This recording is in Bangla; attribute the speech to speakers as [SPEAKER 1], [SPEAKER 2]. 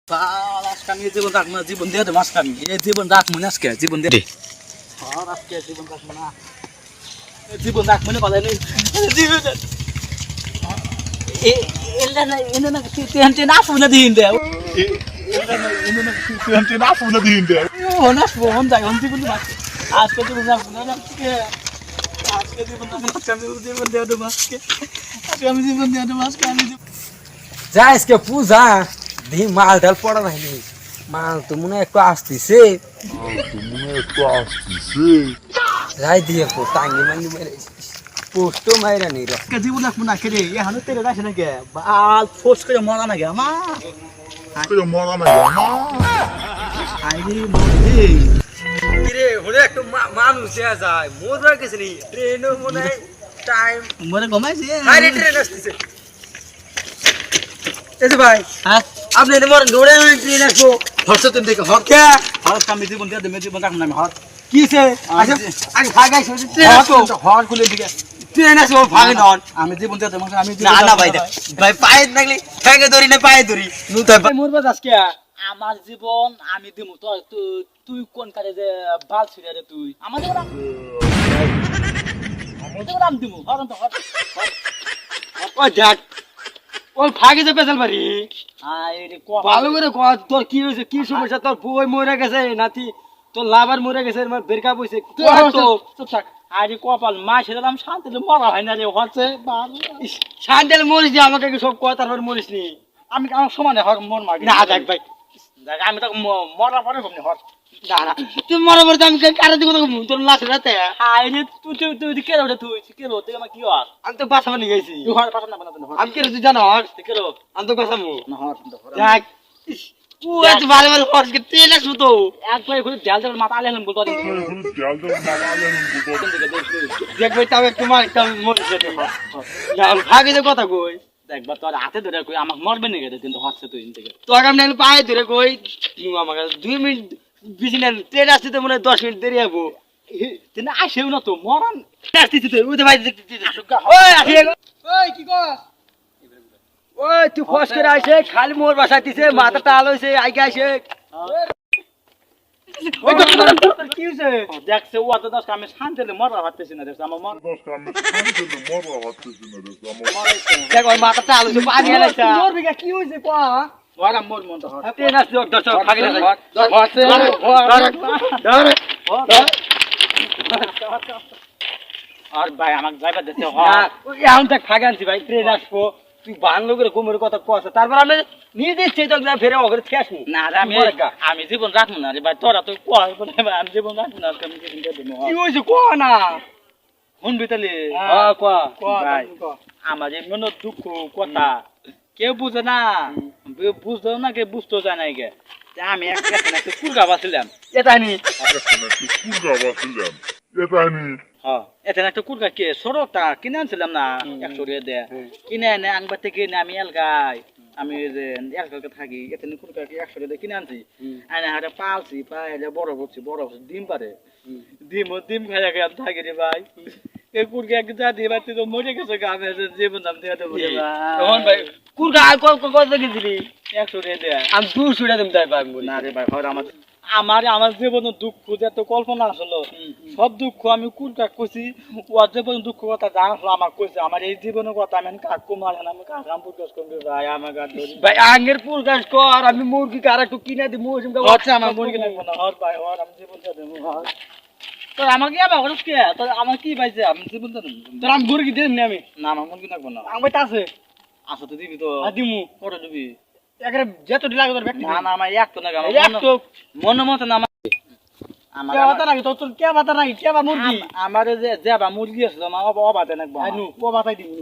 [SPEAKER 1] আমি জীবন রাখবো না, জীবন দিয়ে দেবো আজকে আমি এই জীবন রাখবো না আজকে জীবন দিয়ে আজকে জীবন রাখবো না জীবন রাখবো না পালাই নেই জীবন আসবো না দিন দেয় আসবো না দিন দেয় আসবো হন যাই হন জীবন আজকে জীবন রাখবো না আজকে আজকে জীবন আমি জীবন দিয়ে দেবো আজকে আজকে আমি জীবন দিয়ে দেবো আজকে আমি
[SPEAKER 2] যা আজকে পূজা দেখি মাল ডাল পড়া নাইনি মাল তো মনে হয় একটু আসতেছে যাই দিয়ে টাঙ্গি মাঙ্গি মেরে পোস্টও মাইরা নেই রে
[SPEAKER 1] জীবন রাখবো না খেলে এখানে তেরে রাখে নাকি বাল ফোর্স করে মরা নাকি আমার
[SPEAKER 2] রে হলে একটু মানুষ দেয়া যায় মোর গেছে নি ট্রেনও মনে হয় টাইম
[SPEAKER 1] মরে ঘুমাইছে
[SPEAKER 2] আরে ট্রেন আসতেছে এই যে ভাই
[SPEAKER 1] হ্যাঁ
[SPEAKER 2] আপনি এনে মরেন দৌড়ে ট্রেন আসবো হরছে তুমি দেখে হর কে
[SPEAKER 1] হঠাৎ আমি জীবন দিয়ে দেবো জীবন রাখবো না আমি হঠাৎ
[SPEAKER 2] কিছে আচ্ছা আগে ভাগাইছো ট্রেন আসবো
[SPEAKER 1] হঠাৎ খুলে দিকে
[SPEAKER 2] ট্রেন আসবো ভাগে নন
[SPEAKER 1] আমি জীবন দিয়ে দেবো আমি
[SPEAKER 2] না না ভাই ভাই পায়ে থাকলে ঠেকে ধরি না পায়ে ধরি নুতা
[SPEAKER 1] মরবে আজকে আমার জীবন আমি দিমু তো তুই কোন কারে যে বাল ছিড়ে রে তুই আমাদের আমি দিমু হরন তো হর
[SPEAKER 2] ও যাক ওই ভাগে যে পেছাল পারি
[SPEAKER 1] আরে
[SPEAKER 2] ভালো করে কর তোর কি হয়েছে কি সমস্যা তোর বই মরে গেছে নাতি তোর লাভার মরে গেছে বেরকা বইছে
[SPEAKER 1] চুপ থাক আরে কপাল মা সেদিলাম শান্তি মরা হয় না রে হচ্ছে
[SPEAKER 2] সান্ডেল মরিস দি আমাকে সব কথা তারপর মরিস নি
[SPEAKER 1] আমি আমার সমানে হর মন মাগি
[SPEAKER 2] না দেখ ভাই
[SPEAKER 1] দেখ আমি তো মরার পরে কমনি হর
[SPEAKER 2] না না তুই মরে মরে আমি কারে দিব তোর লাশ রাতে
[SPEAKER 1] আরে তুই তুই তুই কে রে তুই কে রে তুই আমার কি হর
[SPEAKER 2] আমি তো বাসা বানি গেছি
[SPEAKER 1] তুই হর পাঠান না বানা হর
[SPEAKER 2] আমি কে তুই জানো
[SPEAKER 1] তুই কে রে
[SPEAKER 2] আমি তো বাসামু
[SPEAKER 1] না হর
[SPEAKER 2] দেখ ও এত ভালো ভালো হর কে তুই না শুতো
[SPEAKER 1] একবার খুলে জাল জাল মাথা আলেন বলতো
[SPEAKER 2] দেখ ভাই তাও একটু মার একটা মরে যেতে না ভাগে যে কথা কই
[SPEAKER 1] দেখবা তোর হাতে ধরে কই আমাকে মরবে নাকি রে কিন্তু হচ্ছে তুই থেকে
[SPEAKER 2] তোর আমি পায়ে ধরে কই তুই আমাকে 2 মিনিট বেশি না ট্রেন আসতে তো মনে হয় 10 মিনিট দেরি হবো
[SPEAKER 1] তুই না আসেও না তো মরান
[SPEAKER 2] আসতেছি তুই ওই তো ভাই
[SPEAKER 1] ওই আসি
[SPEAKER 2] ওই কি কর ওই তুই ফস করে আসে খালি মোর বাসাইতেছে মাথাটা আলো হইছে আইকে আসে ওই কি হইছে
[SPEAKER 1] দেখছে ও তো দশ আমি শান্তিতে মরা ভাবতেছি না দেখছে আমার মর
[SPEAKER 2] দেখ ওই মাথাটা আলো হইছে পানি আলাইছা
[SPEAKER 1] মোর বিঘা কি হইছে কো ওরা মোর মন তো হর
[SPEAKER 2] ট্রেন আসছে দর্শক ভাগে না
[SPEAKER 1] আর ভাই আমাকে যাইবা দিতে
[SPEAKER 2] এখন দেখ ফাঁকে আনছি ভাই ট্রেন আসবো তুই বাংলো করে ঘুমের কথা কষ্ট তারপর আমি নিজে চেয়ে ফেরে ওখানে খেয়ে আসবো
[SPEAKER 1] না আমি জীবন রাখবো না রে ভাই তোরা তো কয় আমি জীবন রাখবো না আমি জীবন দেবো
[SPEAKER 2] কি হয়েছে ক না
[SPEAKER 1] শুনবি তাহলে ভাই আমার এই মনে দুঃখ কথা কেউ বুঝে না বুঝতেও না কে বুঝতেও যায় না কে আমি একটা কুরগা বাছিলাম
[SPEAKER 2] এটা নি
[SPEAKER 1] এখানে একটা কুরগা কে সরটা কিনে আনছিলাম না 100 টাকা দিয়ে কিনে এনে আনবার থেকে আমি এলগাই আমি যে এলগাকে থাকি এখানে কুরগা 100 টাকা কিনে আনছি এনে হাতে পালছি পাইলে বড় করছি ডিম পারে ডিম খাইয়া খাইয়া থাকি রে ভাই এই কুরগা এক যা দিয়ে বাতি তো মরে গেছে গাবে জীবন দাম দিয়ে দেবো রে
[SPEAKER 2] তখন ভাই কুরগা কত গেছিলি
[SPEAKER 1] 100 টাকা দিয়ে
[SPEAKER 2] আমি 200 টাকা দিম তাই পাই
[SPEAKER 1] না রে ভাই হয় আমার জীবনের দুঃখ যত কল্পনা আসলো সব দুঃখ আমি কুরকা কইছি ওর জীবন দুঃখ কথা জানলো আমার কইছে আমার এই জীবনের কথা আমি কাকু মারেন আমি কাকাম প্রকাশ করবি ভাই আমার গাছ ধরি
[SPEAKER 2] ভাই আঙ্গের প্রকাশ কর আমি মুরগি কার একটু কিনে দিব
[SPEAKER 1] হচ্ছে আমার মুরগি লাগবে না হর ভাই হর আমি জীবনটা দেবো হর তোর আমাকে আবার হরস কে তোর আমার কি পাইছে আমি জীবনটা দেবো
[SPEAKER 2] তোর আমি মুরগি দেন আমি
[SPEAKER 1] না আমার মুরগি লাগবে না
[SPEAKER 2] আমার আছে
[SPEAKER 1] আসো তো দিবি তো
[SPEAKER 2] দিমু
[SPEAKER 1] কত দিবি
[SPEAKER 2] একরে যেতটি লাগে তোর ব্যক্তি
[SPEAKER 1] না না আমার এক তো না আমার
[SPEAKER 2] এক তো
[SPEAKER 1] মনে মতো না
[SPEAKER 2] আমার কথা নাকি তোর কে বাতা নাই কে বা মুরগি
[SPEAKER 1] আমার যে বা মুরগি আছে আমার অবাতে নাকবো
[SPEAKER 2] আইনু ও বাতাই দিমু